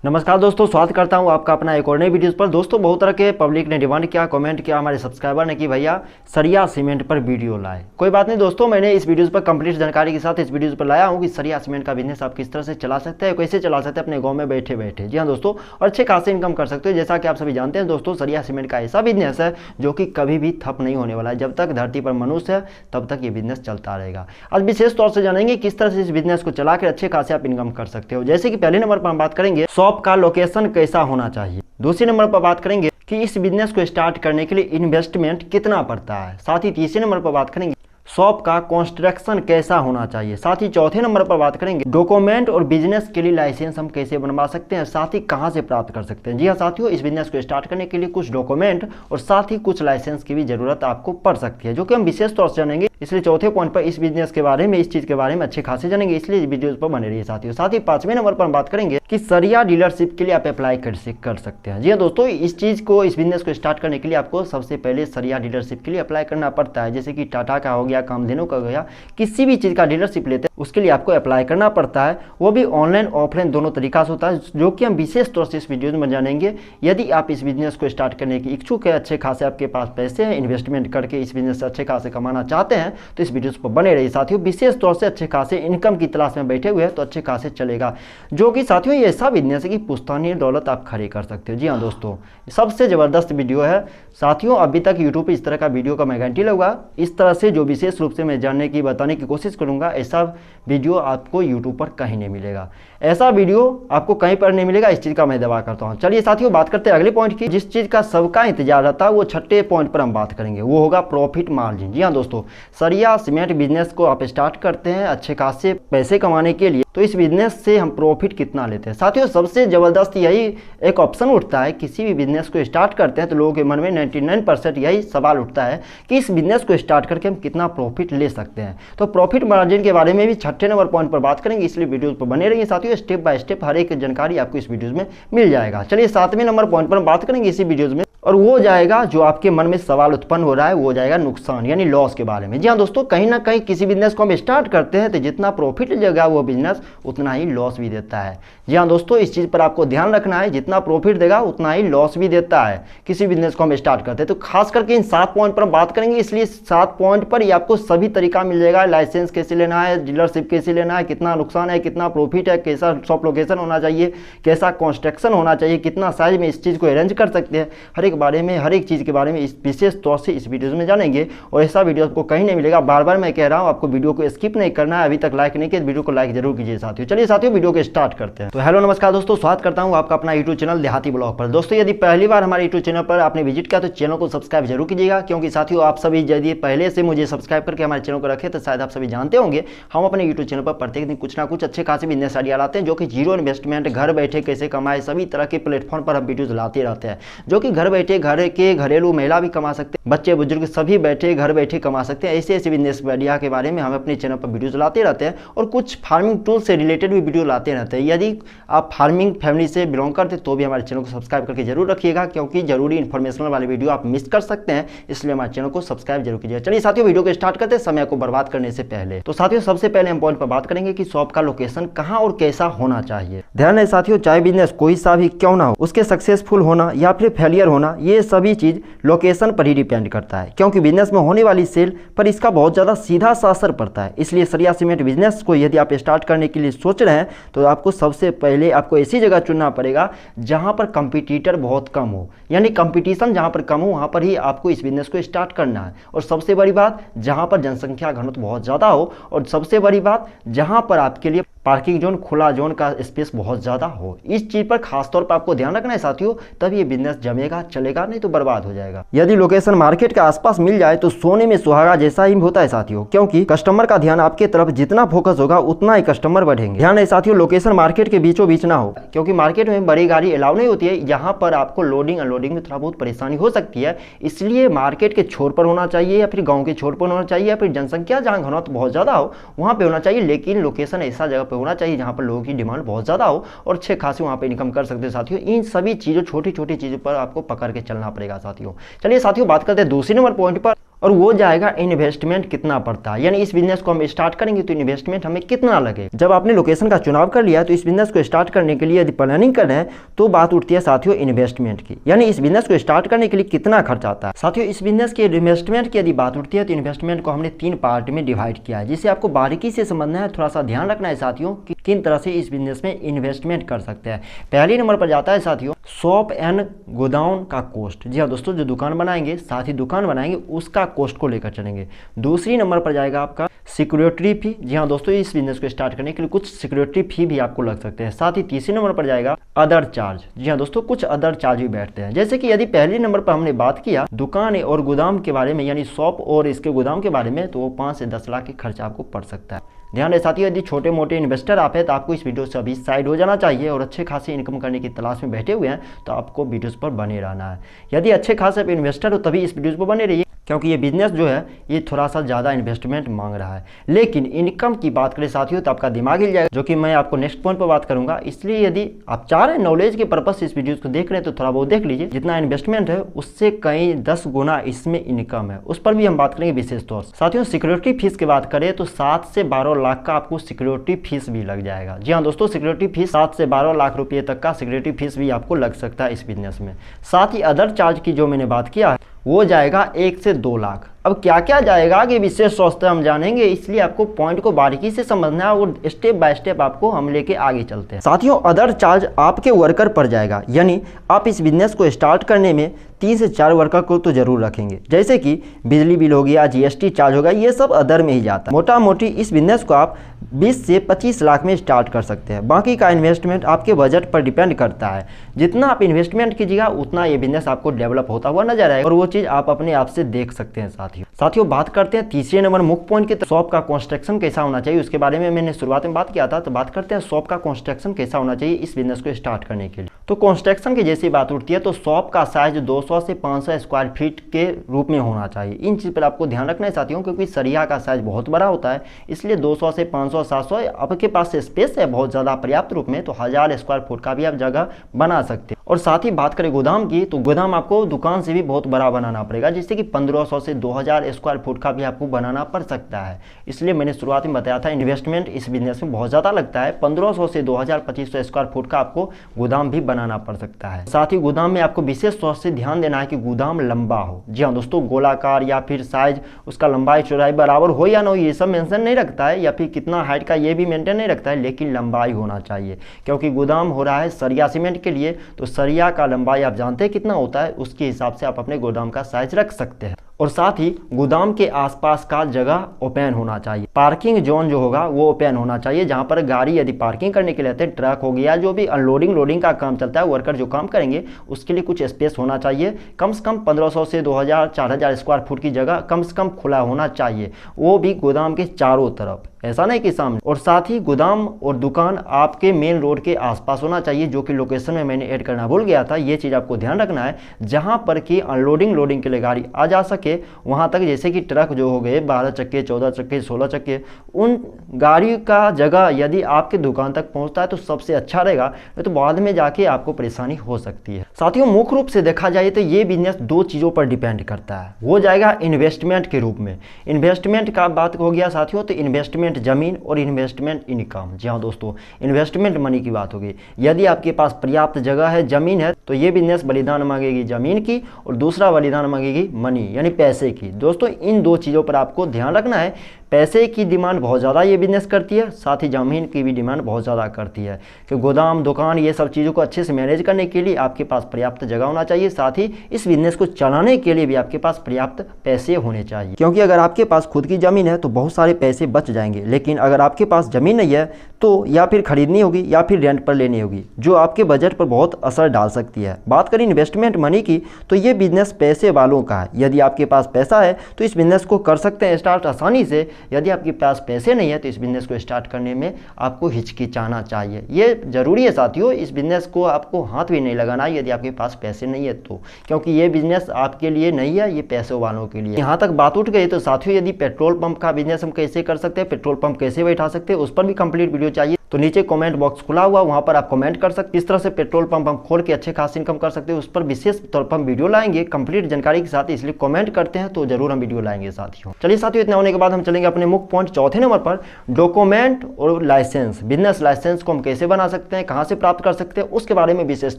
नमस्कार दोस्तों, स्वागत करता हूं आपका अपना एक और नई वीडियोस पर। दोस्तों, बहुत तरह के पब्लिक ने डिमांड किया, कमेंट किया हमारे सब्सक्राइबर ने कि भैया सरिया सीमेंट पर वीडियो लाए। कोई बात नहीं दोस्तों, मैंने इस वीडियोस पर कंप्लीट जानकारी के साथ इस वीडियोस पर लाया हूं कि सरिया सीमेंट का बिजनेस आप किस तरह से चला सकते हैं, कैसे चला सकते हैं अपने गाँव में बैठे बैठे। जी हाँ दोस्तों, और अच्छे खासे इनकम कर सकते हो। जैसा कि आप सभी जानते हैं दोस्तों, सरिया सीमेंट का ऐसा बिजनेस है जो कि कभी भी ठप नहीं होने वाला है। जब तक धरती पर मनुष्य है तब तक ये बिजनेस चलता रहेगा। आज विशेष तौर से जानेंगे किस तरह से इस बिजनेस को चलाकर अच्छे खासे आप इनकम कर सकते हो। जैसे कि पहले नंबर पर हम बात करेंगे शॉप का लोकेशन कैसा होना चाहिए। दूसरे नंबर पर बात करेंगे कि इस बिजनेस को स्टार्ट करने के लिए इन्वेस्टमेंट कितना पड़ता है। साथ ही तीसरे नंबर पर बात करेंगे शॉप का कंस्ट्रक्शन कैसा होना चाहिए। साथ ही चौथे नंबर पर बात करेंगे डॉक्यूमेंट और बिजनेस के लिए लाइसेंस हम कैसे बनवा सकते हैं, साथ ही कहां से प्राप्त कर सकते हैं। जी हाँ साथियों, इस बिजनेस को स्टार्ट करने के लिए कुछ डॉक्यूमेंट और साथ ही कुछ लाइसेंस की भी जरूरत आपको पड़ सकती है, जो कि हम विशेष तौर से जानेंगे। इसलिए चौथे पॉइंट पर इस बिजनेस के बारे में, इस चीज के बारे में अच्छे खासे जानेंगे, इसलिए वीडियोस पर बने रहिए साथियों। साथ ही पांचवें नंबर पर हम बात करेंगे कि सरिया डीलरशिप के लिए आप अप्लाई कर सकते हैं। जी हाँ दोस्तों, इस चीज को, इस बिजनेस को स्टार्ट करने के लिए आपको सबसे पहले सरिया डीलरशिप के लिए अप्लाई करना पड़ता है। जैसे कि टाटा का हो गया, कामधेनु का हो गया, किसी भी चीज का डीलरशिप लेते हैं उसके लिए आपको अप्लाई करना पड़ता है। वो भी ऑनलाइन ऑफलाइन दोनों तरीका से होता है, जो कि हम विशेष तौर से इस वीडियो में जानेंगे। यदि आप इस बिजनेस को स्टार्ट करने की इच्छुक है, अच्छे खासे आपके पास पैसे हैं, इन्वेस्टमेंट करके इस बिजनेस से अच्छे खासे कमाना चाहते हैं, तो इस वीडियो पर बने रहिए साथियों। विशेष तौर से अच्छे खासे इनकम की तलाश में बैठे हुए हैं तो अच्छे खासे चलेगा, जो कि साथियों ये ऐसा बिजनेस है कि पुश्तैनी दौलत आप खड़ी कर सकते हो। जी हाँ दोस्तों, सबसे जबरदस्त वीडियो है साथियों। अभी तक यूट्यूब पर इस तरह का वीडियो का मैं गारंटी लूंगा, इस तरह से जो विशेष रूप से मैं जानने की बताने की कोशिश करूंगा, ऐसा वीडियो आपको यूट्यूब पर कहीं नहीं मिलेगा। ऐसा वीडियो आपको कहीं पर नहीं मिलेगा, इस चीज का मैं दावा करता हूं। चलिए साथियों, बात करते हैं अगले पॉइंट की। जिस चीज का सबका इंतजार रहता है वो छठे पॉइंट पर हम बात करेंगे, वो होगा प्रॉफिट मार्जिन। जी हाँ दोस्तों, सरिया सीमेंट बिजनेस को आप स्टार्ट करते हैं अच्छे खासे पैसे कमाने के लिए, तो इस बिजनेस से हम प्रॉफिट कितना लेते हैं। साथियों, सबसे जबरदस्त यही एक ऑप्शन उठता है, किसी भी बिजनेस को स्टार्ट करते हैं तो लोगों के मन में 99% यही सवाल उठता है कि इस बिजनेस को स्टार्ट करके हम कितना प्रॉफिट ले सकते हैं। तो प्रॉफिट मार्जिन के बारे में भी छठे नंबर पॉइंट पर बात करेंगे, इसलिए वीडियो पर बने रहिए साथियों। स्टेप बाय स्टेप हर एक जानकारी आपको इस वीडियो में मिल जाएगा। चलिए सातवें नंबर पॉइंट पर हम बात करेंगे इसी वीडियो में, और वो जाएगा जो आपके मन में सवाल उत्पन्न हो रहा है, वो जाएगा नुकसान यानी लॉस के बारे में। जी हाँ दोस्तों, कहीं ना कहीं किसी बिजनेस को हम स्टार्ट करते हैं तो जितना प्रॉफिट देगा वो बिजनेस उतना ही लॉस भी देता है। जी हाँ दोस्तों, इस चीज पर आपको ध्यान रखना है, जितना प्रॉफिट देगा उतना ही लॉस भी देता है किसी बिजनेस को हम स्टार्ट करते हैं। तो खास करके इन 7 पॉइंट पर हम बात करेंगे, इसलिए 7 पॉइंट पर ही आपको सभी तरीका मिल जाएगा। लाइसेंस कैसे लेना है, डीलरशिप कैसे लेना है, कितना नुकसान है, कितना प्रॉफिट है, कैसा शॉप लोकेशन होना चाहिए, कैसा कंस्ट्रक्शन होना चाहिए, कितना साइज में इस चीज को अरेंज कर सकते हैं, हर एक बारे में, हर एक चीज के बारे में इस विशेष तौर से इस वीडियो में जानेंगे। और ऐसा वीडियो आपको कहीं नहीं मिलेगा। बार बार मैं कह रहा हूं, आपको वीडियो को स्किप नहीं करना है। अभी तक लाइक नहीं किया, वीडियो को लाइक जरूर कीजिए साथियों। चलिए साथियों, वीडियो को स्टार्ट करते हैं। तो हेलो नमस्कार दोस्तों, स्वागत करता हूं आपका अपना यूट्यूब चैनल देहाती ब्लॉग पर। दोस्तों, यदि पहली बार हमारे यूट्यूब चैनल पर आपने विजिट किया तो चैनल को सब्सक्राइब जरूर कीजिएगा, क्योंकि साथियों आप सभी यदि पहले से मुझे सब्सक्राइब करके हमारे चैनल को रखे तो शायद आप सभी जानते होंगे हम अपने यूट्यूब चैनल पर प्रत्येक दिन कुछ ना कुछ अच्छे खासे बिजनेस आइडिया लाते हैं, जो कि जीरो इन्वेस्टमेंट, घर बैठे कैसे कमाए, सभी तरह के प्लेटफॉर्म पर हम वीडियोज लाते रहते हैं, जो कि घर बैठे घर के घरेलू महिला भी कमा सकते हैं, बच्चे बुजुर्ग सभी बैठे घर बैठे कमा सकते हैं। ऐसे ऐसे बिजनेस आइडिया के बारे में हम अपने चैनल पर वीडियोज लाते रहते हैं, और कुछ फार्मिंग टूल से रिलेटेड भी वीडियो लाते रहते हैं। यदि आप फार्मिंग फैमिली से बिलोंग करते तो भी हमारे चैनल को सब्सक्राइब करके जरूर रखिएगा, क्योंकि जरूरी इन्फॉर्मेशनल वाले वीडियो आप मिस कर सकते हैं, इसलिए हमारे चैनल को सब्सक्राइब जरूर कीजिएगा। चलिए साथियों, वीडियो को स्टार्ट करते हैं समय को बर्बाद करने से पहले। तो साथियों, सबसे पहले हम पॉइंट पर बात करेंगे कि शॉप का लोकेशन कहां और कैसा होना चाहिए। ध्यान है साथियों, चाहे बिजनेस कोई सा भी क्यों ना हो, उसके सक्सेसफुल होना या फिर फेलियर होना, ये सभी चीज लोकेशन पर ही डिपेंड करता है, क्योंकि बिजनेस में होने वाली सेल पर इसका बहुत ज्यादा सीधा सा असर पड़ता है। इसलिए सरिया सीमेंट बिजनेस को यदि आप स्टार्ट करने के लिए सोच रहे हैं तो आपको सबसे पहले आपको ऐसी जगह चुनना पड़ेगा जहां पर कंपटीटर बहुत कम हो, यानी कंपटीशन जहां पर कम हो वहां पर ही आपको इस बिजनेस को स्टार्ट करना है। और सबसे बड़ी बात, जहां पर जनसंख्या घनत्व बहुत ज्यादा हो, और सबसे बड़ी बात, जहां पर आपके लिए पार्किंग जोन, खुला जोन का स्पेस बहुत ज्यादा हो। इस चीज पर खासतौर पर आपको ध्यान रखना है साथियों, तब ये बिजनेस जमेगा, चलेगा, नहीं तो बर्बाद हो जाएगा। यदि लोकेशन मार्केट के आसपास मिल जाए तो सोने में सुहागा जैसा ही होता है साथियों, क्योंकि कस्टमर का ध्यान आपके तरफ जितना फोकस होगा उतना ही कस्टमर बढ़ेंगे। ध्यान है साथियों, लोकेशन मार्केट के बीचों बीच ना हो, क्योंकि मार्केट में बड़ी गाड़ी अलाउ नहीं होती है, यहाँ पर आपको लोडिंग अनलोडिंग में थोड़ा बहुत परेशानी हो सकती है। इसलिए मार्केट के छोर पर होना चाहिए, या फिर गाँव के छोर पर होना चाहिए, या फिर जनसंख्या जहाँ घनत्व बहुत ज्यादा हो वहाँ पे होना चाहिए। लेकिन लोकेशन ऐसा जगह पर होना चाहिए जहाँ पर लोगों की डिमांड बहुत ज्यादा हो और अच्छे खासे वहाँ पे इनकम कर सकते हैं साथियों। इन सभी चीजों, छोटी छोटी चीजों पर आपको पकड़ के चलना पड़ेगा साथियों। चलिए साथियों, बात करते हैं दूसरे नंबर पॉइंट पर, और वो जाएगा इन्वेस्टमेंट कितना पड़ता है, यानी इस बिजनेस को हम स्टार्ट करेंगे तो इन्वेस्टमेंट हमें कितना लगे। जब आपने लोकेशन का चुनाव कर लिया तो इस बिजनेस को स्टार्ट करने के लिए यदि प्लानिंग कर रहे हैं तो बात उठती है साथियों इन्वेस्टमेंट की, यानी इस बिजनेस को स्टार्ट करने के लिए कितना खर्च आता है। साथियों इस बिजनेस के इन्वेस्टमेंट की यदि बात उठती है तो इन्वेस्टमेंट को हमने 3 पार्ट में डिवाइड किया है, जिसे आपको बारीकी से समझना है, थोड़ा सा ध्यान रखना है साथियों कि किन तरह से इस बिजनेस में इन्वेस्टमेंट कर सकते हैं। पहले नंबर पर जाता है साथियों शॉप एंड गोडाउन का कॉस्ट। जी हाँ दोस्तों, जो दुकान बनाएंगे, साथ ही दुकान बनाएंगे उसका कॉस्ट को लेकर चलेंगे। दूसरी नंबर पर जाएगा आपका सिक्योरिटी फी। जी हाँ दोस्तों, इस बिजनेस को स्टार्ट करने के लिए कुछ सिक्योरिटी फी भी आपको लग सकते हैं। साथ ही तीसरे नंबर पर जाएगा अदर चार्ज। जी हाँ दोस्तों, कुछ अदर चार्ज भी बैठते हैं, जैसे कि यदि पहले नंबर पर हमने बात किया दुकान और गोदाम के बारे में, यानी शॉप और इसके गोदाम के बारे में, तो वो 5 से 10 लाख के खर्चा आपको पड़ सकता है। ध्यान रहे साथियों, यदि छोटे मोटे इन्वेस्टर आप हैं तो आपको इस वीडियो से अभी साइड हो जाना चाहिए, और अच्छे खासे इनकम करने की तलाश में बैठे हुए हैं तो आपको वीडियोस पर बने रहना है। यदि अच्छे खासे इन्वेस्टर हो तभी इस वीडियोस पर बने रहिए, क्योंकि ये बिजनेस जो है ये थोड़ा सा ज़्यादा इन्वेस्टमेंट मांग रहा है। लेकिन इनकम की बात करें साथियों तो आपका दिमाग हिल जाएगा, जो कि मैं आपको नेक्स्ट पॉइंट पर बात करूंगा। इसलिए यदि आप चाह रहे हैं नॉलेज के पर्पज से इस वीडियो को देख रहे हैं तो थोड़ा बहुत देख लीजिए। जितना इन्वेस्टमेंट है उससे कई 10 गुना इसमें इनकम है, उस पर भी हम बात करेंगे विशेष तौर से। साथियों सिक्योरिटी फीस की बात करें तो 7 से 12 लाख का आपको सिक्योरिटी फीस भी लग जाएगा। जी हाँ दोस्तों, सिक्योरिटी फीस 7 से 12 लाख रुपये तक का सिक्योरिटी फीस भी आपको लग सकता है इस बिजनेस में। साथ ही अदर चार्ज की जो मैंने बात किया है वो जाएगा 1 से 2 लाख। अब क्या क्या जाएगा कि विशेष सोचते हम जानेंगे, इसलिए आपको पॉइंट को बारीकी से समझना है और स्टेप बाय स्टेप आपको हम लेके आगे चलते हैं। साथियों अदर चार्ज आपके वर्कर पर जाएगा, यानी आप इस बिजनेस को स्टार्ट करने में 3 से 4 वर्कर को तो जरूर रखेंगे, जैसे कि बिजली बिल हो गया, जीएसटी चार्ज होगा, ये सब अदर में ही जाता है। मोटा मोटी इस बिजनेस को आप 20 से 25 लाख में स्टार्ट कर सकते हैं। बाकी का इन्वेस्टमेंट आपके बजट पर डिपेंड करता है। जितना आप इन्वेस्टमेंट कीजिएगा उतना ये बिजनेस आपको डेवलप होता हुआ नजर आएगा, और वो चीज़ आप अपने आप से देख सकते हैं। साथियों बात करते हैं तीसरे नंबर मुख्य पॉइंट की, शॉप का कंस्ट्रक्शन कैसा होना चाहिए, उसके बारे में मैंने शुरुआत में बात किया था। तो बात करते हैं शॉप का कंस्ट्रक्शन कैसा होना चाहिए इस बिजनेस को स्टार्ट करने के लिए। तो कंस्ट्रक्शन की जैसी बात उठती है तो शॉप का साइज 200 से 500 स्क्वायर फीट के रूप में होना चाहिए। इन चीज़ पर आपको ध्यान रखना है साथियों, क्योंकि सरिया का साइज बहुत बड़ा होता है, इसलिए 200 से 500 700 आपके पास स्पेस है बहुत ज़्यादा पर्याप्त रूप में, तो 1000 स्क्वायर फुट का भी आप जगह बना सकते हैं। और साथ ही बात करें गोदाम की, तो गोदाम आपको दुकान से भी बहुत बड़ा बनाना पड़ेगा, जिससे कि 1500 से 2000 स्क्वायर फुट का भी आपको बनाना पड़ सकता है। इसलिए मैंने शुरुआत में बताया था इन्वेस्टमेंट इस बिजनेस में बहुत ज़्यादा लगता है। 1500 से 2500 स्क्वायर फुट का आपको गोदाम भी बनाना पड़ सकता है। साथ ही गोदाम में आपको विशेष तौर से ध्यान देना है कि गोदाम लंबा हो। जी हाँ दोस्तों, गोलाकार या फिर साइज उसका लंबाई चौड़ाई बराबर हो या ना हो ये सब मेंशन नहीं रखता है, या फिर कितना हाइट का ये भी मेंटेन नहीं रखता है, लेकिन लंबाई होना चाहिए, क्योंकि गोदाम हो रहा है सरिया सीमेंट के लिए। तो सरिया का लंबाई आप जानते हैं कितना होता है, उसके हिसाब से आप अपने गोदाम का साइज रख सकते हैं। और साथ ही गोदाम के आसपास का जगह ओपन होना चाहिए। पार्किंग जोन जो होगा वो ओपन होना चाहिए, जहां पर गाड़ी यदि पार्किंग करने के लिए आते हैं, ट्रक हो गया, जो भी अनलोडिंग लोडिंग का काम चलता है, वर्कर जो काम करेंगे उसके लिए कुछ स्पेस होना चाहिए। कम से कम 1500 से 2000 4000 स्क्वायर फुट की जगह कम से कम खुला होना चाहिए, वो भी गोदाम के चारों तरफ, ऐसा नहीं कि सामने। और साथ ही गोदाम और दुकान आपके मेन रोड के आसपास होना चाहिए, जो कि लोकेशन में मैंने ऐड करना भूल गया था। ये चीज़ आपको ध्यान रखना है, जहां पर कि अनलोडिंग लोडिंग के लिए गाड़ी आ जा सके वहां तक, जैसे कि ट्रक जो हो गए 12 चक्के 14 चक्के 16 चक्के, उन गाड़ी का जगह यदि आपके दुकान तक पहुंचता है तो सबसे अच्छा रहेगा, नहीं तो बाद में जाके आपको परेशानी हो सकती है। साथियों मुख्य रूप से देखा जाए तो ये बिजनेस 2 चीज़ों पर डिपेंड करता है, वो जाएगा इन्वेस्टमेंट के रूप में। इन्वेस्टमेंट का बात हो गया साथियों, तो इन्वेस्टमेंट जमीन और इन्वेस्टमेंट इनकम। जी हाँ दोस्तों, इन्वेस्टमेंट मनी की बात होगी। यदि आपके पास पर्याप्त जगह है, जमीन है, तो ये बिजनेस बलिदान मांगेगी जमीन की, और दूसरा बलिदान मांगेगी मनी यानी पैसे की। दोस्तों इन 2 चीज़ों पर आपको ध्यान रखना है। पैसे की डिमांड बहुत ज़्यादा ये बिजनेस करती है, साथ ही ज़मीन की भी डिमांड बहुत ज़्यादा करती है, कि गोदाम दुकान ये सब चीज़ों को अच्छे से मैनेज करने के लिए आपके पास पर्याप्त जगह होना चाहिए, साथ ही इस बिजनेस को चलाने के लिए भी आपके पास पर्याप्त पैसे होने चाहिए। क्योंकि अगर आपके पास खुद की ज़मीन है तो बहुत सारे पैसे बच जाएंगे, लेकिन अगर आपके पास ज़मीन नहीं है तो या फिर खरीदनी होगी या फिर रेंट पर लेनी होगी, जो आपके बजट पर बहुत असर डाल सकती है। बात करें इन्वेस्टमेंट मनी की, तो ये बिजनेस पैसे वालों का है। यदि आपके पास पैसा है तो इस बिजनेस को कर सकते हैं स्टार्ट आसानी से। यदि आपके पास पैसे नहीं है तो इस बिजनेस को स्टार्ट करने में आपको हिचकिचाना चाहिए, ये जरूरी है साथियों। इस बिजनेस को आपको हाथ भी नहीं लगाना यदि आपके पास पैसे नहीं है तो, क्योंकि ये बिजनेस आपके लिए नहीं है, ये पैसे वालों के लिए। यहाँ तक बात उठ गई तो साथियों यदि पेट्रोल पंप का बिजनेस हम कैसे कर सकते हैं, पेट्रोल पंप कैसे बैठा सकते हैं, उस पर भी कंप्लीट वीडियो चाहिए तो नीचे कमेंट बॉक्स खुला हुआ, वहां पर आप कमेंट कर सकते हैं। इस तरह से पेट्रोल पंप हम खोल के अच्छे खासी इनकम कर सकते हैं, उस पर विशेष तौर पर हम वीडियो लाएंगे कंप्लीट जानकारी के साथ, इसलिए कमेंट करते हैं तो जरूर हम वीडियो लाएंगे साथियों। चलिए साथियों, इतना होने के बाद हम चलेंगे अपने मुख्य पॉइंट चौथे नंबर पर, डॉक्यूमेंट और लाइसेंस। बिजनेस लाइसेंस को हम कैसे बना सकते हैं, कहां से प्राप्त कर सकते हैं, उसके बारे में विशेष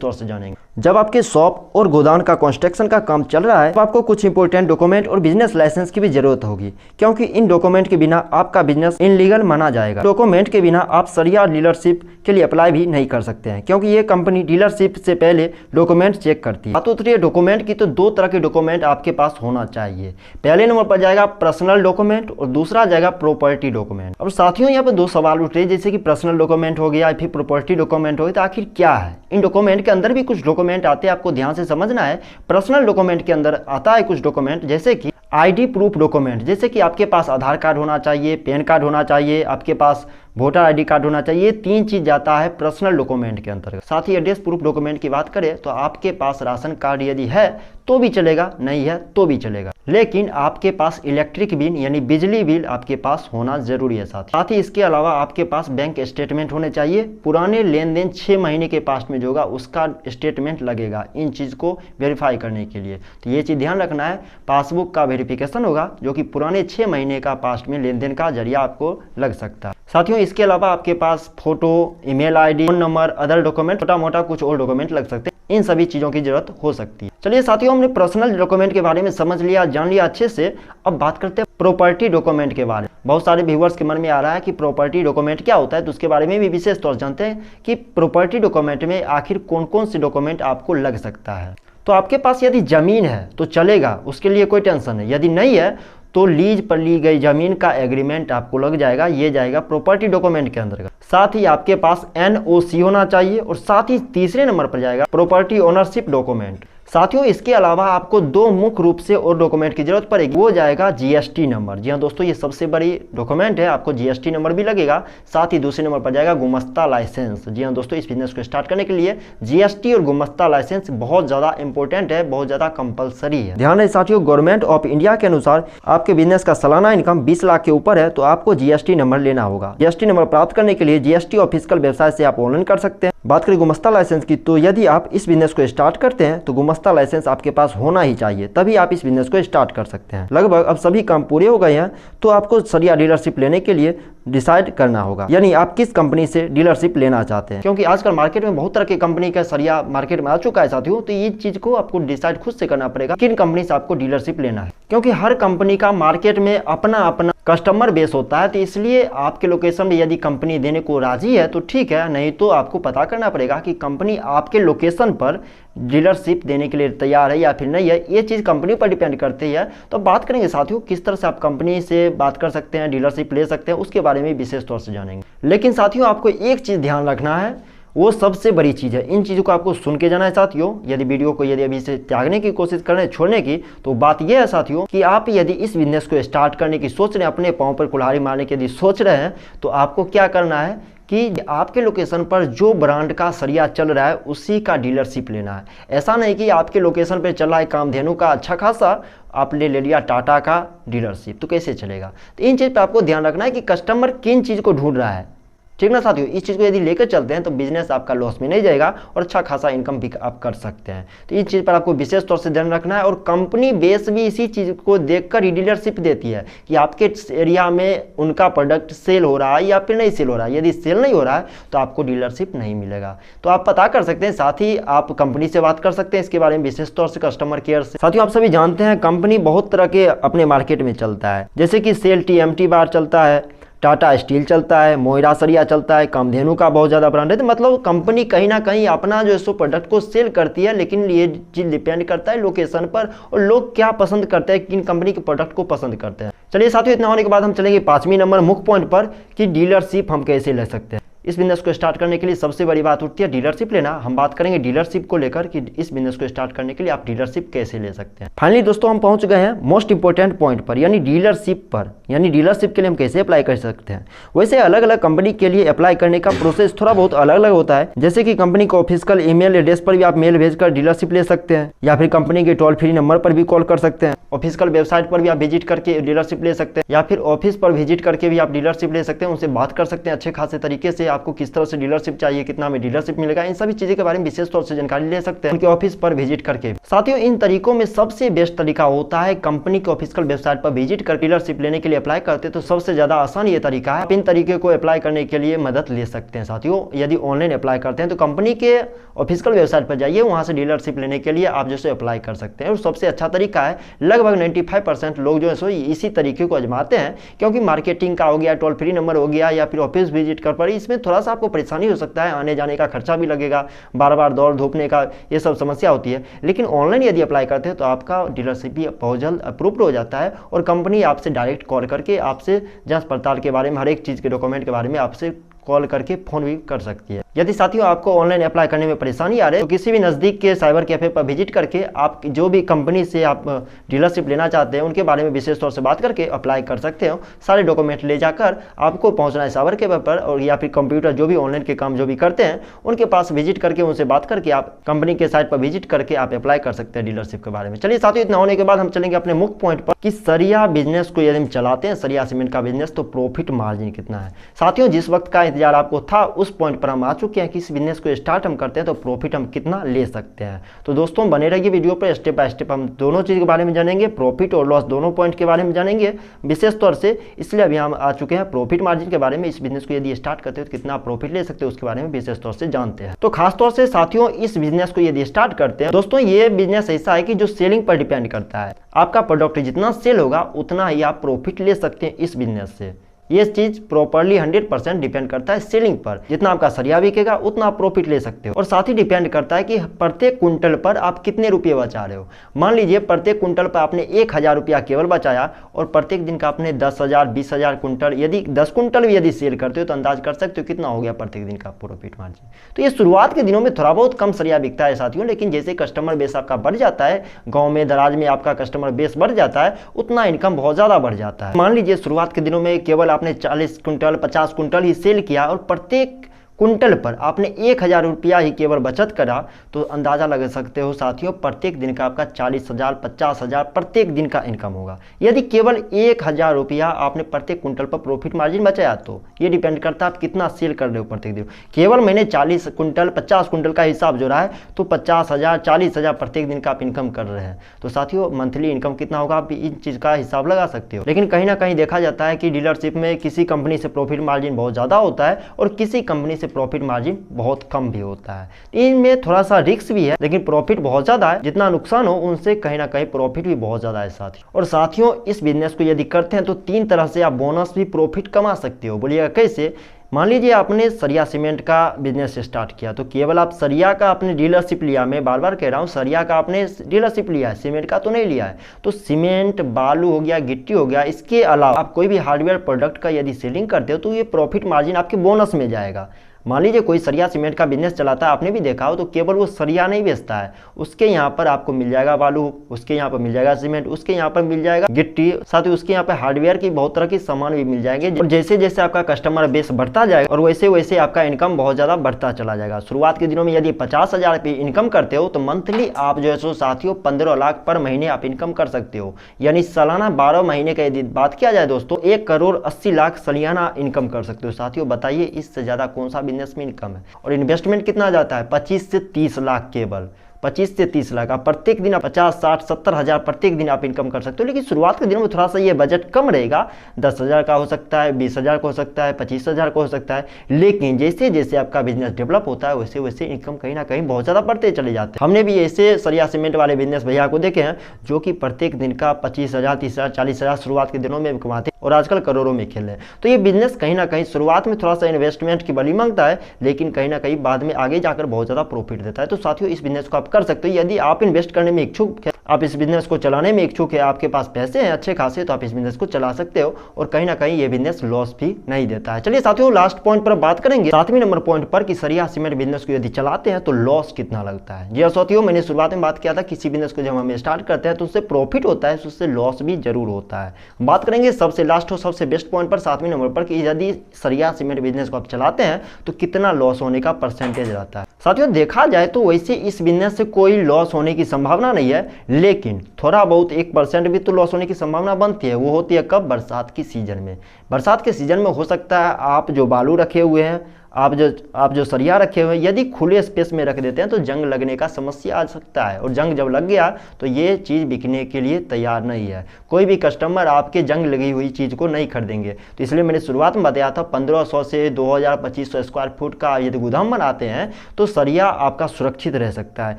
तौर से जानेंगे। जब आपके शॉप और गोदाम का कंस्ट्रक्शन का काम चल रहा है तो आपको कुछ इंपॉर्टेंट डॉक्यूमेंट और बिजनेस लाइसेंस की भी जरूरत होगी, क्योंकि इन डॉक्यूमेंट के बिना आपका बिजनेस इनलीगल माना जाएगा। डॉक्यूमेंट के बिना आप सरिया डीलरशिप के लिए अप्लाई भी नहीं कर सकते हैं, क्योंकि ये कंपनी डीलरशिप से पहले डॉक्यूमेंट चेक करती है। बात होती है डॉक्यूमेंट की, तो दो तरह के डॉक्यूमेंट आपके पास होना चाहिए। पहले नंबर पर जाएगा पर्सनल डॉक्यूमेंट और दूसरा जाएगा प्रॉपर्टी डॉक्यूमेंट। अब साथियों, यहाँ पर दो सवाल उठ रहे हैं, जैसे कि पर्सनल डॉक्यूमेंट हो गया, फिर प्रॉपर्टी डॉक्यूमेंट हो गया, तो आखिर क्या है? इन डॉक्यूमेंट के अंदर भी कुछ डॉक्यूमेंट आते हैं, आपको ध्यान से समझना है। पर्सनल डॉक्यूमेंट के अंदर आता है कुछ डॉक्यूमेंट, जैसे कि आईडी प्रूफ डॉक्यूमेंट, जैसे कि आपके पास आधार कार्ड होना चाहिए, पैन कार्ड होना चाहिए, आपके पास वोटर आईडी कार्ड होना चाहिए। ये तीन चीज जाता है पर्सनल डॉक्यूमेंट के अंतर्गत। साथ ही एड्रेस प्रूफ डॉक्यूमेंट की बात करें तो आपके पास राशन कार्ड यदि है तो भी चलेगा, नहीं है तो भी चलेगा, लेकिन आपके पास इलेक्ट्रिक बिल यानी बिजली बिल आपके पास होना जरूरी है। साथ ही इसके अलावा आपके पास बैंक स्टेटमेंट होने चाहिए, पुराने लेन देन 6 महीने के पास्ट में जो होगा उसका स्टेटमेंट लगेगा इन चीज को वेरीफाई करने के लिए। तो ये चीज ध्यान रखना है, पासबुक का वेरिफिकेशन होगा जो कि पुराने 6 महीने का पास्ट में लेन देन का जरिया आपको लग सकता है। साथियों, इसके अलावा आपके पास photo, email ID, phone number, other document, छोटा मोटा कुछ और डॉक्यूमेंट लग सकते हैं। इन सभी चीजों की जरूरत हो सकती है। चलिए साथियों, हमने पर्सनल डॉक्यूमेंट के बारे में समझ लिया, जान लिया अच्छे से। अब बात करते हैं प्रॉपर्टी डॉक्यूमेंट के बारे में। बहुत सारे व्यूअर्स के मन में आ रहा है कि प्रॉपर्टी डॉक्यूमेंट क्या होता है, तो उसके बारे में भी विशेष तौर जानते हैं कि प्रॉपर्टी डॉक्यूमेंट में आखिर कौन कौन से डॉक्यूमेंट आपको लग सकता है। तो आपके पास यदि जमीन है तो चलेगा, उसके लिए कोई टेंशन नहीं। यदि नहीं है तो लीज पर ली गई जमीन का एग्रीमेंट आपको लग जाएगा, ये जाएगा प्रॉपर्टी डॉक्यूमेंट के अंतर्गत। साथ ही आपके पास एनओसी होना चाहिए और साथ ही तीसरे नंबर पर जाएगा प्रॉपर्टी ओनरशिप डॉक्यूमेंट। साथियों, इसके अलावा आपको दो मुख्य रूप से और डॉक्यूमेंट की जरूरत पड़ेगी, वो जाएगा जीएसटी नंबर। जी हाँ दोस्तों, ये सबसे बड़ी डॉक्यूमेंट है, आपको जीएसटी नंबर भी लगेगा। साथ ही दूसरे नंबर पर जाएगा गुमस्ता लाइसेंस। जी हाँ दोस्तों, इस बिजनेस को स्टार्ट करने के लिए जीएसटी और गुमस्ता लाइसेंस बहुत ज्यादा इंपॉर्टेंट है, बहुत ज्यादा कंपलसरी है। ध्यान रहे साथियों, गवर्नमेंट ऑफ इंडिया के अनुसार आपके बिजनेस का सालाना इनकम 20 लाख के ऊपर है तो आपको जीएसटी नंबर लेना होगा। जीएसटी नंबर प्राप्त करने के लिए जीएसटी ऑफिशियल वेबसाइट से आप ऑनलाइन कर सकते हैं। बात करें गुमस्ता लाइसेंस की, तो यदि आप इस बिजनेस को स्टार्ट करते हैं तो गुमस्ता लाइसेंस आपके पास होना ही चाहिए, तभी आप इस बिजनेस को स्टार्ट कर सकते हैं। लगभग अब सभी काम पूरे हो गए हैं, तो आपको सरिया डीलरशिप लेने के लिए डिसाइड करना होगा, यानी आप किस कंपनी से डीलरशिप लेना चाहते हैं। क्योंकि आजकल मार्केट में बहुत तरह की कंपनी का सरिया मार्केट में आ चुका है साथियों, तो ये चीज को आपको डिसाइड खुद से करना पड़ेगा किन कंपनी से आपको डीलरशिप लेना है, क्योंकि हर कंपनी का मार्केट में अपना अपना कस्टमर बेस होता है। तो इसलिए आपके लोकेशन में यदि कंपनी देने को राजी है तो ठीक है, नहीं तो आपको पता करना पड़ेगा कि कंपनी आपके लोकेशन पर डीलरशिप देने के लिए तैयार है या फिर नहीं है। ये चीज़ कंपनी पर डिपेंड करती है। तो बात करेंगे साथियों किस तरह से आप कंपनी से बात कर सकते हैं, डीलरशिप ले सकते हैं, उसके बारे में विशेष तौर से जानेंगे। लेकिन साथियों, आपको एक चीज़ ध्यान रखना है, वो सबसे बड़ी चीज़ है। इन चीज़ों को आपको सुन के जाना है साथियों। यदि वीडियो को यदि अभी से त्यागने की कोशिश कर रहे हैं, छोड़ने की, तो बात यह है साथियों कि आप यदि इस बिजनेस को स्टार्ट करने की सोच रहे हैं, अपने पाँव पर कुल्हाड़ी मारने की यदि सोच रहे हैं, तो आपको क्या करना है कि आपके लोकेशन पर जो ब्रांड का सरिया चल रहा है उसी का डीलरशिप लेना है। ऐसा नहीं कि आपके लोकेशन पर चल रहा है कामधेनु का अच्छा खासा, आप ले लिया टाटा का डीलरशिप, तो कैसे चलेगा। तो इन चीज़ पर आपको ध्यान रखना है कि कस्टमर किन चीज़ को ढूंढ रहा है, ठीक ना साथियों। इस चीज़ को यदि लेकर चलते हैं तो बिजनेस आपका लॉस में नहीं जाएगा और अच्छा खासा इनकम भी आप कर सकते हैं। तो इस चीज़ पर आपको विशेष तौर से ध्यान रखना है। और कंपनी बेस भी इसी चीज़ को देखकर ही डीलरशिप देती है कि आपके एरिया में उनका प्रोडक्ट सेल हो रहा है या फिर नहीं सेल हो रहा है। यदि सेल नहीं हो रहा है तो आपको डीलरशिप नहीं मिलेगा। तो आप पता कर सकते हैं, साथ ही आप कंपनी से बात कर सकते हैं इसके बारे में विशेष तौर से, कस्टमर केयर से। साथियों, आप सभी जानते हैं कंपनी बहुत तरह के अपने मार्केट में चलता है, जैसे कि सेल TMT बार चलता है, टाटा स्टील चलता है, मोइरा सरिया चलता है, कामधेनु का बहुत ज़्यादा ब्रांड है। तो मतलब कंपनी कहीं ना कहीं अपना जो है सो प्रोडक्ट को सेल करती है, लेकिन ये चीज़ डिपेंड करता है लोकेशन पर और लोग क्या पसंद करते हैं, किन कंपनी के प्रोडक्ट को पसंद करते हैं। चलिए साथियों, इतना होने के बाद हम चलेंगे 5वें नंबर मुख्य पॉइंट पर कि डीलरशिप हम कैसे ले सकते हैं। इस बिजनेस को स्टार्ट करने के लिए सबसे बड़ी बात उठती है डीलरशिप लेना। हम बात करेंगे डीलरशिप को लेकर कि इस बिजनेस को स्टार्ट करने के लिए आप डीलरशिप कैसे ले सकते हैं। फाइनली दोस्तों, हम पहुंच गए हैं मोस्ट इंपॉर्टेंट पॉइंट पर, यानी डीलरशिप पर। यानी डीलरशिप के लिए हम कैसे अप्लाई कर सकते हैं। वैसे अलग अलग कंपनी के लिए अप्लाई करने का प्रोसेस थोड़ा बहुत अलग अलग होता है। जैसे कि कंपनी के ऑफिशियल ईमेल एड्रेस पर भी आप मेल भेजकर डीलरशिप ले सकते हैं, या फिर कंपनी के टोल फ्री नंबर पर भी कॉल कर सकते हैं। ऑफिशियल वेबसाइट पर भी आप विजिट करके डीलरशिप ले सकते हैं, या फिर ऑफिस पर विजिट करके भी आप डीलरशिप ले सकते हैं। उनसे बात कर सकते हैं अच्छे खासे तरीके से, आपको किस तरह से डीलरशिप चाहिए, कितना में डीलरशिप मिलेगा, इन सभी चीज़ों के बारे में विशेष तौर से जानकारी ले सकते हैं उनके ऑफिस पर विजिट करके। साथियों इन तरीकों में सबसे बेस्ट तरीका होता है कंपनी के ऑफिशियल वेबसाइट पर विजिट कर डीलरशिप लेने के लिए अप्लाई करते तो सबसे ज़्यादा आसान ये तरीका है। आप इन तरीके को अप्लाई करने के लिए मदद ले सकते हैं। साथियों यदि ऑनलाइन अप्लाई करते हैं तो कंपनी के ऑफिशियल वेबसाइट पर जाइए, वहाँ से डीलरशिप लेने के लिए आप जैसे अप्लाई कर सकते हैं और सबसे अच्छा तरीका है। लगभग 95% लोग जो है सो इसी तरीके को आजमाते हैं, क्योंकि मार्केटिंग का हो गया, टोल फ्री नंबर हो गया या फिर ऑफिस विजिट कर पड़ी, इसमें थोड़ा सा आपको परेशानी हो सकता है, आने जाने का खर्चा भी लगेगा, बार बार दौड़ धूपने का ये सब समस्या होती है। लेकिन ऑनलाइन यदि अप्लाई करते हैं तो आपका डीलरशिप भी बहुत जल्द अप्रूव्ड हो जाता है और कंपनी आपसे डायरेक्ट कॉल करके आपसे जांच पड़ताल के बारे में, हर एक चीज़ के डॉक्यूमेंट के बारे में आपसे कॉल करके फ़ोन भी कर सकती है। यदि साथियों आपको ऑनलाइन अप्लाई करने में परेशानी आ रही है तो किसी भी नज़दीक के साइबर कैफ़े पर विजिट करके आप जो भी कंपनी से आप डीलरशिप लेना चाहते हैं उनके बारे में विशेष तौर से बात करके अप्लाई कर सकते हो। सारे डॉक्यूमेंट ले जाकर आपको पहुंचना है साइबर कैफ़े पर, और या फिर कंप्यूटर जो भी ऑनलाइन के काम जो भी करते हैं उनके पास विजिट करके उनसे बात करके आप कंपनी के साइट पर विजिट करके आप अप्लाई कर सकते हैं डीलरशिप के बारे में। चलिए साथियों इतना होने के बाद हम चलेंगे अपने मुख्य पॉइंट पर कि सरिया बिजनेस को यदि हम चलाते हैं, सरिया सीमेंट का बिजनेस, तो प्रॉफिट मार्जिन कितना है। साथियों जिस वक्त का इंतजार आपको था उस पॉइंट पर हम आ चुके हैं कि इस बिजनेस को स्टार्ट हम करते हैं तो प्रॉफिट हम कितना ले सकते हैं। तो दोस्तों बने रहिए वीडियो पर, स्टेप बाय स्टेप हम दोनों चीज़ के बारे में जानेंगे, प्रॉफिट और लॉस दोनों पॉइंट के बारे में जानेंगे विशेष तौर से। इसलिए अभी हम आ चुके हैं प्रॉफिट मार्जिन के बारे में। इस बिजनेस को यदि स्टार्ट करते हो तो कितना प्रॉफिट ले सकते हो उसके बारे में विशेष तौर से जानते हैं। तो खासतौर से साथियों इस बिजनेस को यदि स्टार्ट करते हैं दोस्तों, ये बिजनेस ऐसा है कि जो सेलिंग पर डिपेंड करता है। आपका प्रोडक्ट जितना सेल होगा उतना ही आप प्रॉफिट ले सकते हैं इस बिजनेस से। ये चीज़ प्रॉपरली 100% डिपेंड करता है सेलिंग पर। जितना आपका सरिया बिकेगा उतना आप प्रॉफिट ले सकते हो, और साथ ही डिपेंड करता है कि प्रत्येक कुंटल पर आप कितने रुपये बचा रहे हो। मान लीजिए प्रत्येक कुंटल पर आपने 1000 रुपया केवल बचाया और प्रत्येक दिन का आपने 10,000 20,000 कुंटल, यदि 10 कुंटल भी यदि सेल करते हो तो अंदाज कर सकते हो कितना हो गया प्रत्येक दिन का प्रॉफिट मार्जिन। तो ये शुरुआत के दिनों में थोड़ा बहुत कम सरिया बिकता है साथियों, लेकिन जैसे कस्टमर बेस आपका बढ़ जाता है, गाँव में दराज में आपका कस्टमर बेस बढ़ जाता है, उतना इनकम बहुत ज़्यादा बढ़ जाता है। मान लीजिए शुरुआत के दिनों में केवल आपने 40 कुंटल 50 कुंटल ही सेल किया और प्रत्येक कुंटल पर आपने 1000 रुपया ही केवल बचत करा, तो अंदाज़ा लगा सकते हो साथियों प्रत्येक दिन का आपका 40,000 50,000 प्रत्येक दिन का इनकम होगा। यदि केवल 1000 रुपया आपने प्रत्येक कुंटल पर प्रॉफिट मार्जिन बचाया तो ये डिपेंड करता है आप कितना सेल कर रहे हो प्रत्येक दिन। केवल मैंने 40 कुंटल 50 कुंटल का हिसाब जो रहा है तो 50,000 40,000 प्रत्येक दिन का आप इनकम कर रहे हैं, तो साथियों मंथली इनकम कितना होगा आप इन चीज़ का हिसाब लगा सकते हो। लेकिन कहीं ना कहीं देखा जाता है कि डीलरशिप में किसी कंपनी से प्रॉफिट मार्जिन बहुत ज़्यादा होता है और किसी कंपनी प्रॉफिट मार्जिन बहुत कम भी होता है। इनमें थोड़ा सा रिस्क भी है, लेकिन प्रॉफिट बहुत ज्यादा है। जितना नुकसान हो उनसे कहीं ना कहीं प्रॉफिट भी बहुत ज्यादा है साथियों। और साथियों इस बिजनेस को यदि करते हैं तो 3 तरह से आप बोनस भी प्रॉफिट कमा सकते हो। बोलिएगा कैसे? मान लीजिए आपने सरिया सीमेंट का बिजनेस स्टार्ट किया तो केवल आप सरिया का आपने डीलरशिप लिया, मैं बार बार कह रहा हूँ सरिया का आपने डीलरशिप लिया है, सीमेंट का तो नहीं लिया है। तो सीमेंट बालू हो गया, गिट्टी हो गया, इसके अलावा आप कोई भी हार्डवेयर प्रोडक्ट का यदि सेलिंग करते हो तो ये प्रॉफिट मार्जिन आपके बोनस में जाएगा। मान लीजिए कोई सरिया सीमेंट का बिजनेस चलाता है, आपने भी देखा हो, तो केवल वो सरिया नहीं बेचता है, उसके यहाँ पर आपको मिल जाएगा बालू, उसके यहाँ पर मिल जाएगा सीमेंट, उसके यहाँ पर मिल जाएगा गिट्टी, साथ ही उसके यहाँ पर हार्डवेयर की बहुत तरह की सामान भी मिल जाएंगे। और जैसे जैसे आपका कस्टमर बेस बढ़ता जाएगा और वैसे वैसे आपका इनकम बहुत ज़्यादा बढ़ता चला जाएगा। शुरुआत के दिनों में यदि 50,000 रुपये इनकम करते हो तो मंथली आप जो है सो साथियों 15 लाख पर महीने आप इनकम कर सकते हो, यानी सालाना 12 महीने का यदि बात किया जाए दोस्तों 1,80,00,000 सालाना इनकम कर सकते हो। साथियों बताइए इससे ज़्यादा कौन सा बिजनेस में इनकम है। और इन्वेस्टमेंट कितना जाता है? 25 से 30 लाख, केवल 25 से 30 लाख। आप प्रत्येक दिन 50 60 70 हज़ार प्रत्येक दिन आप इनकम कर सकते हो। लेकिन शुरुआत के दिनों में थोड़ा सा ये बजट कम रहेगा, 10,000 का हो सकता है, 20,000 का हो सकता है, 25,000 का हो सकता है। लेकिन जैसे जैसे आपका बिजनेस डेवलप होता है वैसे वैसे इनकम कहीं ना कहीं बहुत ज़्यादा बढ़ते चले जाते हैं। हमने भी ऐसे सरिया सीमेंट वाले बिजनेस भैया को देखे हैं जो कि प्रत्येक दिन का 25,000 30,000 40,000 शुरुआत के दिनों में कमाते और आजकल करोड़ों में खेल रहे हैं। तो ये बिजनेस कहीं ना कहीं शुरुआत में थोड़ा सा इन्वेस्टमेंट की बली मांगता है, लेकिन कहीं ना कहीं बाद में आगे जाकर बहुत ज़्यादा प्रॉफिट देता है। तो साथियों इस बिजनेस को आप कर सकते हो। यदि आप इन्वेस्ट करने में इच्छुक है, आप इस बिजनेस को चलाने में इच्छुक है, आपके पास पैसे हैं अच्छे खासे, तो आप इस बिजनेस को चला सकते हो और कहीं ना कहीं ये बिजनेस लॉस भी नहीं देता है। चलिए साथियों लास्ट पॉइंट पर बात करेंगे, 7वें नंबर पॉइंट पर कि सरिया सीमेंट बिजनेस को यदि चलाते हैं तो लॉस कितना लगता है। जी हाँ साथियों, मैंने शुरुआत में बात किया था किसी बिजनेस को जब हम स्टार्ट करते हैं तो उससे प्रॉफिट होता है, उससे लॉस भी जरूर होता है। बात करेंगे सबसे लास्ट और सबसे बेस्ट पॉइंट पर 7वें नंबर पर कि यदि सरिया सीमेंट बिजनेस को आप चलाते हैं तो कितना लॉस होने का परसेंटेज रहता है। साथियों देखा जाए तो वैसे इस बिजनेस से कोई लॉस होने की संभावना नहीं है, लेकिन थोड़ा बहुत 1% भी तो लॉस होने की संभावना बनती है। वो होती है कब? बरसात की सीजन में। बरसात के सीजन में हो सकता है आप जो बालू रखे हुए हैं आप जो सरिया रखे हुए हैं यदि खुले स्पेस में रख देते हैं तो जंग लगने का समस्या आ सकता है, और जंग जब लग गया तो ये चीज़ बिकने के लिए तैयार नहीं है। कोई भी कस्टमर आपके जंग लगी हुई चीज़ को नहीं खरीदेंगे। तो इसलिए मैंने शुरुआत में बताया था 1500 से 2000-2500 स्क्वायर फुट का यदि गोदाम बनाते हैं तो सरिया आपका सुरक्षित रह सकता है।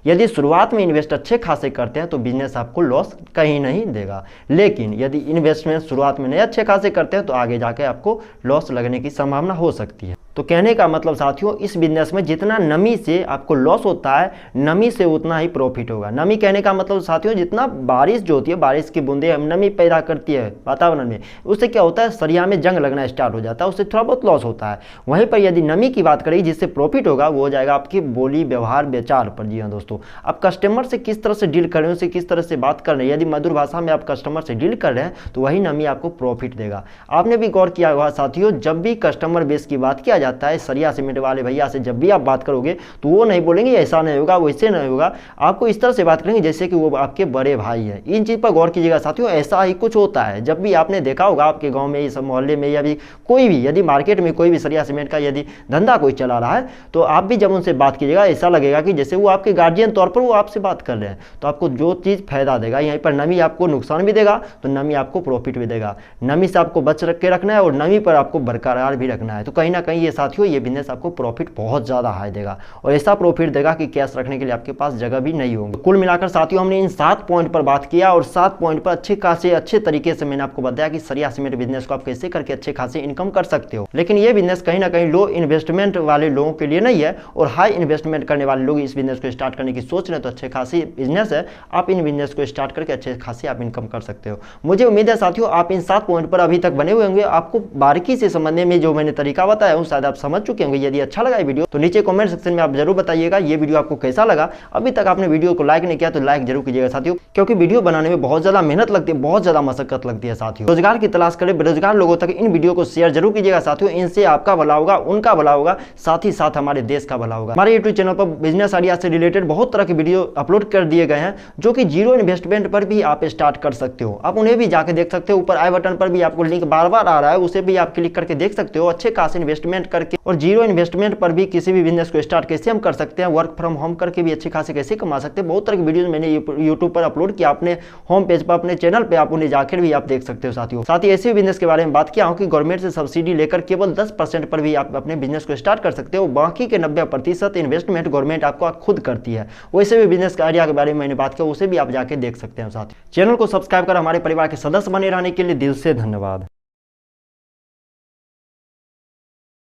यदि शुरुआत में इन्वेस्ट अच्छे खासे करते हैं तो बिजनेस आपको लॉस कहीं नहीं देगा, लेकिन यदि इन्वेस्टमेंट शुरुआत में नहीं अच्छे खासे करते हैं तो आगे जाके आपको लॉस लगने की संभावना हो सकती है। तो कहने का मतलब साथियों, इस बिजनेस में जितना नमी से आपको लॉस होता है, नमी से उतना ही प्रॉफिट होगा। नमी कहने का मतलब साथियों, जितना बारिश जो होती है, बारिश की बूंदें हम नमी पैदा करती है वातावरण में, उससे क्या होता है, सरिया में जंग लगना स्टार्ट हो जाता है, उससे थोड़ा बहुत लॉस होता है। वहीं पर यदि नमी की बात करें जिससे प्रॉफिट होगा, वो हो जाएगा आपकी बोली, व्यवहार, विचार पर। जी हाँ दोस्तों, आप कस्टमर से किस तरह से डील कर रहे हैं, उसे किस तरह से बात कर रहे हैं। यदि मधुर भाषा में आप कस्टमर से डील कर रहे हैं तो वही नमी आपको प्रॉफिट देगा। आपने भी गौर किया होगा साथियों, जब भी कस्टमर बेस की बात किया जाता है, सरिया सीमेंट वाले भैया से जब भी आप बात करोगे तो वो नहीं बोलेंगे ऐसा नहीं होगा, वैसे नहीं होगा, आपको इस तरह से बात करेंगे जैसे कि वो आपके बड़े भाई हैं। इन चीज़ पर गौर कीजिएगा साथियों, ऐसा ही कुछ होता है। जब भी आपने देखा होगा आपके गांव में, इस मोहल्ले में, या भी कोई भी यदि मार्केट में कोई भी सरिया सीमेंट का यदि धंधा कोई चला रहा है तो आप भी जब उनसे बात कीजिएगा ऐसा लगेगा कि जैसे वो आपके गार्जियन तौर पर वो आपसे बात कर रहे हैं। तो आपको जो चीज़ फायदा देगा, यहीं पर नमी आपको नुकसान भी देगा तो नमी आपको प्रॉफिट भी देगा। नमी से आपको बच के रखना है और नमी पर आपको बरकरार भी रखना है। तो कहीं ना कहीं ये साथियों, ये बिजनेस आपको प्रॉफिट बहुत ज़्यादा हाई देगा, और ऐसा प्रॉफिट देगा कि कैश रखने के लिए आपके पास जगह भी नहीं होगी। कुल मिलाकर साथियों, हमने इन 7 पॉइंट पर बात किया, और 7 पॉइंट पर अच्छे तरीके से मैंने आपको बताया कि सरिया सीमेंट बिजनेस को आप कैसे करके अच्छे खासे इनकम कर सकते हो। लेकिन ये बिजनेस कहीं ना कहीं लो इन्वेस्टमेंट वाले लोगों के लिए नहीं है, और हाई इन्वेस्टमेंट करने वाले लोग इस बिजनेस को स्टार्ट करने की सोच रहे हैं तो अच्छे खासी बिजनेस है। आप इन बिजनेस को स्टार्ट करके अच्छे खासी आप इनकम कर सकते हो। मुझे उम्मीद है साथियों, आप इन 7 पॉइंट पर अभी तक बने हुए होंगे। आपको बारीकी से समझने में जो मैंने तरीका बताया हूँ शायद आप समझ चुके होंगे। यदि अच्छा लगा वीडियो तो नीचे कमेंट सेक्शन में आप जरूर बताइएगा ये वीडियो आपको कैसा लगा। अभी तक आपने वीडियो को लाइक नहीं किया तो लाइक जरूर कीजिएगा साथियों, क्योंकि वीडियो बनाने में बहुत ज्यादा मेहनत लगती है, बहुत ज्यादा मशक्कत लगती है साथियों। रोजगार की तलाश करें बेरोजगार लोगों तक इन वीडियो को शेयर जरूर कीजिएगा साथियों। इनसे आपका भला होगा, उनका भला होगा, साथ ही साथ हमारे देश का भला होगा। हमारे यूट्यूब चैनल पर बिजनेस आइडिया से रिलेटेड बहुत तरह के वीडियो अपलोड कर दिए गए हैं, जो कि जीरो इन्वेस्टमेंट पर भी आप स्टार्ट कर सकते हो। आप उन्हें भी जाके देख सकते हो। ऊपर आई बटन पर भी आपको लिंक बार बार आ रहा है, उसे भी आप क्लिक करके देख सकते हो। अच्छे खासे इन्वेस्टमेंट करके और जीरो इन्वेस्टमेंट पर भी किसी भी बिजनेस को स्टार्ट कैसे हम कर सकते हैं, वर्क फ्रॉम होम करके भी अच्छे खासे कैसे कमा सकते हैं। बहुत तरह की वीडियो मैंने यूट्यूब पर अपलोड किया, अपने होम पेज पर, अपने चैनल पे आप उन्हें जाकर भी आप देख सकते हो साथियों। साथ ही ऐसे बिजनेस के बारे में बात किया हूं कि गवर्नमेंट से सब्सिडी लेकर केवल 10% पर भी आप अपने बिजनेस को स्टार्ट कर सकते हो। बाकी के 90% इन्वेस्टमेंट गवर्नमेंट आपको खुद करती है। वैसे भी बिजनेस का आइडिया के बारे में मैंने बात किया, उसे भी आप जाके देख सकते हैं साथियों। चैनल को सब्सक्राइब कर हमारे परिवार के सदस्य बने रहने के लिए दिल से धन्यवाद।